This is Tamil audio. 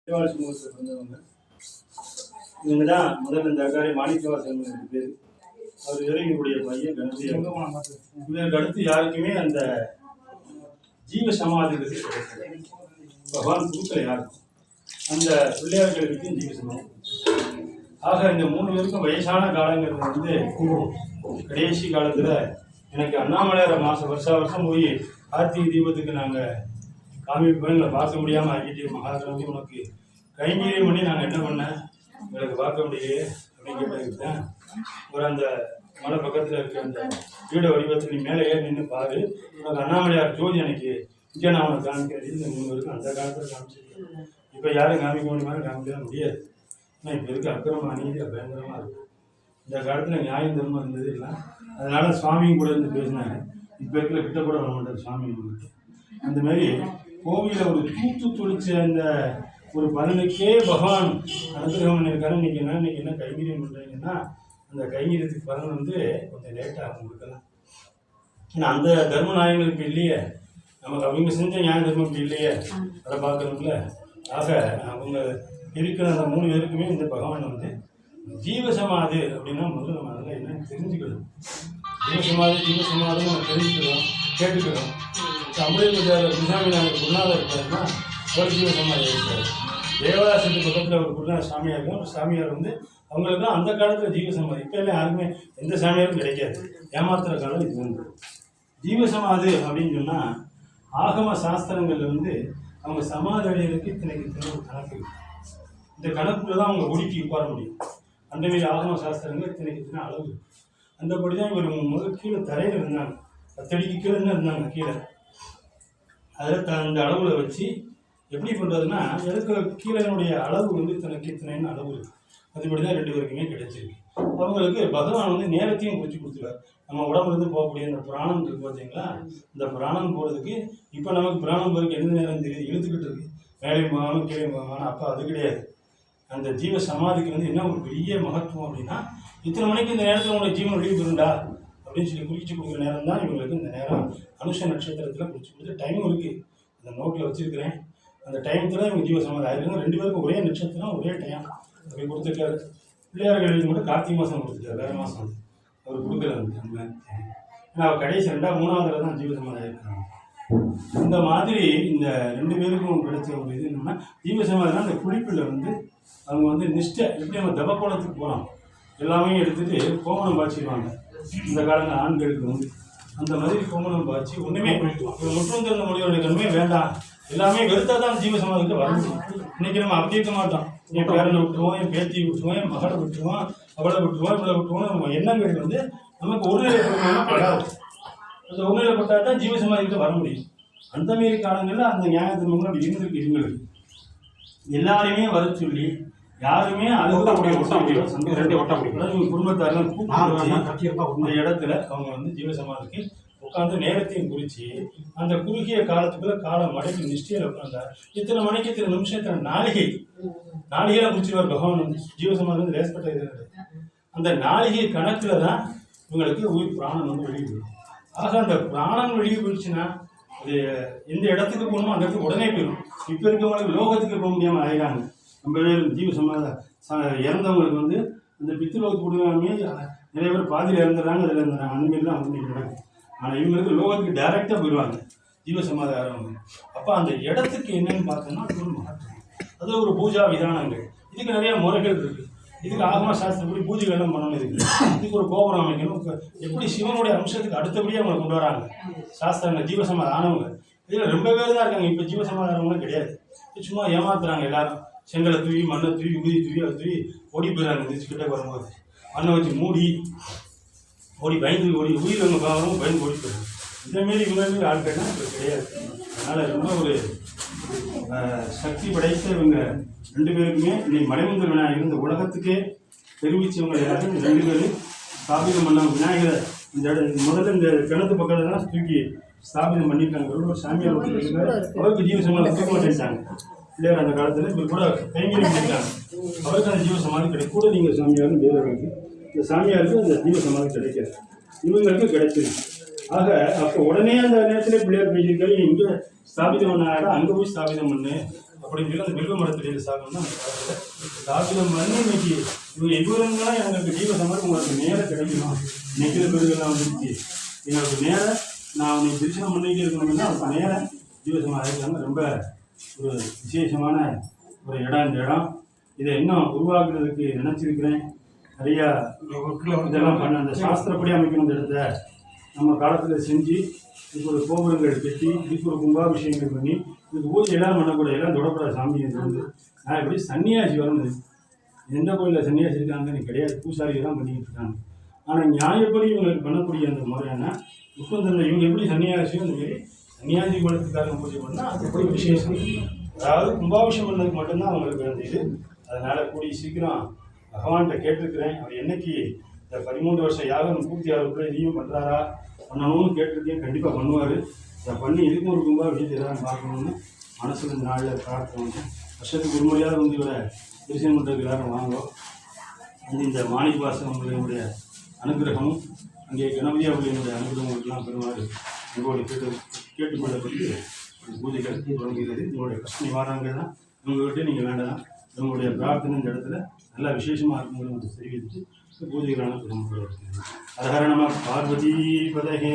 சமூகத்தை வந்தவங்க இவங்க தான் முதல்ல இந்த அக்காரி மாணிக்கவாசன் பேர். அவர் இறைவனுடைய பையன் கணபதி. இதற்கு அடுத்து யாருக்குமே அந்த ஜீவ சமாதிகளுக்கு கிடையாது. பகவான் கொடுக்கல யாருக்கும் அந்த பிள்ளையார்களுக்கும் ஜீவ சமாதி. ஆக இந்த 3 பேருக்கும் வயசான காலங்கள் வந்து கடைசி காலத்தில் எனக்கு அண்ணாமலையார வருஷம் போய் கார்த்திகை தீபத்துக்கு நாங்கள் காமிப்போம். எங்களை பார்க்க முடியாமல் ஆகிட்டு மகாராஜி உனக்கு கைங்கரியம் பண்ணி நாங்கள் என்ன பண்ணேன் எங்களுக்கு பார்க்க முடியலையே அப்படின்னு கேட்டேன். ஒரு அந்த மலை பக்கத்தில் இருக்க அந்த வீடு வடிவத்தில் நீ மேலே ஏறி நின்று பாரு, உனக்கு அண்ணாமலையார் ஜோதி எனக்கு இங்கே நான் உனக்கு காமிக்கிறது. இந்த 3 பேருக்கும் அந்த காலத்தில் காமிச்சிருக்கேன். இப்போ யாரும் காமிக்க முடியுமா? காமிக்க முடியாது. ஆனால் இப்போ இருக்க அக்கிரம அநீதியாக பயங்கரமாக இருக்கும். இந்த காலத்தில் நியாயம் தர்மம் இருந்தது இல்லை. அதனால சுவாமியும் கூட இருந்து பேசினாங்க. இப்போ இருக்கிற கிட்ட கூட வர மாட்டார் சுவாமி. அந்த மாதிரி கோவிலில் ஒரு தூத்து துளிச்ச அந்த ஒரு பலனுக்கே பகவான் அனுகிரகம் பண்ணியிருக்காரு. இன்னைக்கு என்ன கைங்கரியம் பண்ணுறீங்கன்னா அந்த கைங்கரியத்துக்கு பலன் வந்து கொஞ்சம் லேட்டாக கொடுக்கலாம். ஏன்னா அந்த தர்ம நாயங்கள் இப்போ இல்லையே, நமக்கு அவங்க செஞ்ச நியாய தர்மம் இப்போ இல்லையே, அதை பார்க்கணும்ல. ஆக அவங்க இருக்கிற அந்த 3 பேருக்குமே இந்த பகவான் வந்து ஜீவசமாதி அப்படின்னா முதல்ல நம்ம அதெல்லாம் என்னன்னு தெரிஞ்சுக்கணும். ஜீவசமாதி நம்ம தெரிஞ்சுக்கிறோம், கேட்டுக்கிறோம். அமிர்தபஜாரில் குருசாமி நாங்கள் குருநாதர் இருக்காருன்னா அவர் ஜீவசமாதி இருக்காரு. தேவதாசத்துக்கு பக்கத்தில் ஒரு குருநாத சாமியார் இருக்கும். ஒரு சாமியார் வந்து அவங்களுக்கு அந்த காலத்தில் ஜீவசமாதி. இப்போ எல்லாம் யாருமே எந்த சாமியாரும் கிடைக்காது. ஏமாத்துற காலம் இது வந்து ஜீவசமாதி அப்படின்னு சொன்னால் ஆகம சாஸ்திரங்களில் வந்து அவங்க சமாதி அடையிறதுக்கு இத்தனை ஒரு கணக்கு. இந்த கணக்குள்ள தான் அவங்க ஒடுக்கி உட்கார முடியும். அந்த மாதிரி ஆகம சாஸ்திரங்கள் இத்தனை அளவு. அந்தபடி தான் இவர் முதல் கீழே தரையில் இருந்தாங்க. 10 அடிக்கு கீழே தான் இருந்தாங்க. கீழே அதில் அந்த அளவில் வச்சு எப்படி பண்ணுறதுன்னா எனக்கு கீழனுடைய அளவு வந்து இத்தனைன்னு அளவு இருக்குது. அதுபடி தான் 2 பேருக்குமே கிடைச்சிருக்கு. அவங்களுக்கு பகவான் வந்து நேரத்தையும் குறித்து கொடுத்துருவார். நம்ம உடம்புலேருந்து போகக்கூடிய அந்த புராணம் இருக்குது பார்த்தீங்களா, இந்த புராணம் போகிறதுக்கு இப்போ நமக்கு புராணம் போகிறதுக்கு எந்த நேரம் தெரியுது, இழுத்துக்கிட்டு இருக்குது. மேலே போகாமல் கீழே போகாமல். அப்போ அது கிடையாது. அந்த ஜீவ சமாதிக்கு வந்து என்ன ஒரு பெரிய மகத்துவம் அப்படின்னா, இத்தனை மணிக்கு இந்த நேரத்தில் உங்களுடைய ஜீவன் வெளியே போயிருந்தா அப்படின்னு சொல்லி குறிச்சு கொடுக்குற நேரம் தான் இவங்களுக்கு இந்த நேரம். அனுஷ நட்சத்திரத்தில் குறிச்சு கொடுத்து டைம் இருக்குது. அந்த நோட்டில் வச்சுருக்கிறேன். அந்த டைமத்தில் இவங்க ஜீவ சமாதி ஆகிருக்காங்க. 2 பேருக்கும் ஒரே நட்சத்திரம் ஒரே டைம் அப்படி கொடுத்துருக்காரு. பிள்ளையார்களுக்கு மட்டும் கார்த்திகை மாதம் கொடுத்துருக்காரு. வேறு மாதம் வந்து அவர் கொடுக்கல வந்து அந்த மாதிரி. ஏன்னா அவர் கடைசி 2வது தான் ஜீவ சமாதி ஆகிருக்காங்க. இந்த மாதிரி இந்த 2 பேருக்கும் கிடைச்ச ஒரு இது என்னன்னா, ஜீவ சமாதினா அந்த குளிப்பில் வந்து அவங்க வந்து நிஷ்டை. எப்படி நம்ம தபக்கோணத்துக்கு போகிறோம் எல்லாமே எடுத்துகிட்டு கோமணம் பாய்ச்சிடுவாங்க. இந்த காலத்தில் ஆண்களுக்கு வந்து அந்த மாதிரி கோமணம் பாய்ச்சி ஒன்றுமே முற்றும் திறந்த மொழியோட கண்ணுமே வேண்டாம், எல்லாமே வெறுத்தா தான் ஜீவ சமாதிக்கு வர முடியும். இன்னைக்கு நம்ம அப்படி இருக்க மாட்டோம். என் பேரனை விட்டுருவோம், என் பேத்தியை விட்டுருவோம், என் மகளை விட்டுருவோம், அவளை விட்டுருவோம், இவளை விட்டுருவோம். நம்ம எண்ணங்கள் வந்து நமக்கு ஒருநிலைப்படாது. அந்த ஒருநிலைப்பட்டால் தான் ஜீவ சமாதிக்கு வர முடியும். அந்த மாரி காலங்களில் அந்த நியாய தர்மங்கள் அப்படி இருந்திருக்கு. இருங்களுக்கு எல்லாருமே வர சொல்லி யாருமே அழுகக்கூடிய குடும்பத்தாரெல்லாம் இந்த இடத்துல அவங்க வந்து ஜீவசமாதிக்கு உட்காந்து நேரத்தையும் குறித்து அந்த குறுகிய காலத்துக்குள்ள காலம் மடக்கி நிஷ்டையில் உட்காந்தா இத்தனை மணிக்கு இத்தனை நிமிஷம் இத்தனை நாளிகைலாம் குறிச்சிருவார் பகவான் வந்து. ஜீவசமாதி வந்து லேசப்பட்ட இது கிடையாது. அந்த நாளிகை கணக்கில் தான் இவங்களுக்கு உயிர் பிராணம் வந்து வெளியே போயிடும். ஆக அந்த பிராணம் வெளியே போயிடுச்சுன்னா அது எந்த இடத்துக்கு போகணுமோ அந்த இடத்துக்கு உடனே போயிடும். இப்போ இருக்கவங்களுக்கு லோகத்துக்கு போக முடியாமல் ஆயிடாங்க. ரொம்ப பேர் ஜீவ சமாதி இறந்தவங்களுக்கு வந்து அந்த பித்ருலோகத்துக்கு போடுவாங்க. நிறைய பேர் பாதியில் இறந்துடுறாங்க, அதில் இருந்துறாங்க. அந்த மாரிலாம் வந்து நடக்கும். ஆனால் இவங்களுக்கு லோகத்துக்கு டைரெக்டாக போயிடுவாங்க ஜீவ சமாதி ஆகிறவங்க. அப்போ அந்த இடத்துக்கு என்னன்னு பார்த்தோம்னா அது ஒரு மகத்துவம். அதில் ஒரு பூஜா விதானங்கள், இதுக்கு நிறைய முறைகள் இருக்குது. இதுக்கு ஆகம சாஸ்திரப்படி பூஜைகள் எல்லாம் பண்ணணும். இதுக்கு ஒரு கோபுரம் அமைக்கணும். எப்படி சிவனுடைய அம்சத்துக்கு அடுத்தபடியாக அவங்க கொண்டு வராங்க சாஸ்திரங்கள். ஜீவசமாதி ஆனவங்க இதில் ரொம்ப பேர் தான் இருக்காங்க. இப்போ ஜீவசமாதி ஆனவங்களும் கிடையாது. சும்மா ஏமாத்துறாங்க. எல்லாரும் செங்கலை தூவி மண்ணை தூவி ஊதி தூவி அதை தூவி ஓடி போயிடறாங்க. கிட்ட வரும்போது மண்ணை வச்சு ஓடி பயந்து ஓடி உயிரவங்க பாவம் பயந்து ஓடி போயிடுறாங்க. இதேமாரி இவங்க ஆட்கள்லாம் இப்போ கிடையாது. அதனால் ரொம்ப ஒரு சக்தி படைத்த இவங்க 2 பேருக்குமே இன்னைக்கு மலைமுந்தர் விநாயகர் இந்த உலகத்துக்கே தெரிவித்தவங்க எல்லாரும் 2 பேரும் ஸ்தாபிதம் பண்ணாங்க. விநாயகரை இந்த முதல்ல இந்த கிணத்து பக்கத்தில் தான் தூக்கி ஸ்தாபிதம் பண்ணிட்டாங்க. ஒரு சாமியார் அவருக்கு ஜீவ சமாதி தூக்க மாட்டேன்ட்டாங்க. பிள்ளையார் அந்த காலத்தில் இப்போ கூட கைங்கரியம் பண்ணிட்டாங்க. அவருக்கு அந்த ஜீவ சமாதி கிடைக்கும். கூட நீங்கள் சாமியார்னு பேருக்கு இந்த சாமியாருக்கு அந்த ஜீவ சமாதி கிடைக்காது, இவங்களுக்கு கிடைச்சிருக்கு. ஆக அப்போ உடனே அந்த நேரத்தில் பிள்ளையார் பேசியிருக்காரு, இங்கே ஸ்தாபிதம் பண்ணாரா அங்கே போய் ஸ்தாபிதம் பண்ணு அப்படின்னு சொல்லி அந்த வில்வ மரத்தடியில் சாப்பிடணும். அந்த காலத்தில் சாப்பிட மண்ணு இன்னைக்கு இவருங்கெல்லாம் எங்களுக்கு ஜீவசமர் உங்களுக்கு நேரம் கிடைக்குமா? நிற்கிற பேருக்கெல்லாம் வந்துருச்சு எங்களுக்கு நேரம் நான் உனக்கு தரிசனம் பண்ணிக்கிட்டே இருக்கணும்னா அதுக்கு நேரம் ஜீவசமர் ஆகிருக்காங்க. ரொம்ப ஒரு விசேஷமான ஒரு இடம் இந்த இடம். இதை இன்னும் உருவாக்குறதுக்கு நினச்சிருக்கிறேன். நிறையா இதெல்லாம் பண்ண அந்த சாஸ்திரப்படி அமைக்கணும். இந்த இடத்த நம்ம காலத்தில் செஞ்சு இதுக்கு ஒரு கோபுரங்கள் கட்டி இதுக்கு ஒரு கும்பாபிஷேகங்கள் பண்ணி இதுக்கு பூஜை எல்லாம் பண்ணக்கூடாது, எல்லாம் தொடக்கூடாது சாமி இருந்து. நான் எப்படி சன்னியாசி வரணும், எந்த கோயிலில் சன்னியாசி இருக்காங்கன்னு கிடையாது, பூசாரி தான் பண்ணிக்கிட்டு இருக்காங்க. ஆனால் நியாயப்படி இவங்களுக்கு பண்ணக்கூடிய அந்த முறையான முப்பந்தரில் இவங்க எப்படி சன்னியாசியும் அந்த மாரி சன்னியாசி குலத்துக்காக பூஜை பண்ணால் அது எப்படி விசேஷம். அதாவது கும்பாபிஷேகம் பண்ணதுக்கு மட்டும்தான் அவங்களுக்கு இருந்தது. அதனால் கூடிய சீக்கிரம் பகவான்கிட்ட கேட்டிருக்கிறேன். அவர் என்னைக்கு இந்த 13 வருஷம் யாகம் பூர்த்தி ஆகிறதுக்குள்ள இதையும் பண்ணுறாரா பண்ணணும்னு கேட்டிருக்கேன். கண்டிப்பாக பண்ணுவார். இதை பண்ணி இதுக்கும் ஒரு கும்பாபிஷேகத்தை எதாவது பார்க்கணும்னு மனசில் இந்த நாளில் பிரார்த்தனை. வருஷத்துக்கு ஒரு முறையாவது வந்து இவரை தரிசனம் பண்ணுறதுக்கு எல்லாரும் வாங்கும். வந்து இந்த மாணிக்கவாசன் அவங்களுடைய அனுகிரகமும் அங்கே கணபதி அவர்களுடைய அனுகிரகங்களுக்கெல்லாம் பெறுமாறு உங்களோட கேட்டுக்கொள்ளப்பட்டு பூஜைகள் தொடங்குகிறது. உங்களுடைய கஷ்ட நிவாரணங்கள் தான் இவங்ககிட்ட நீங்கள் வேண்டாம். இவங்களுடைய பிரார்த்தனை இந்த இடத்துல நல்லா விசேஷமாக இருக்குங்கிறது தெரிவித்து பூஜைகளான பெருமாள். ஹர நம பார்வதி பதகே.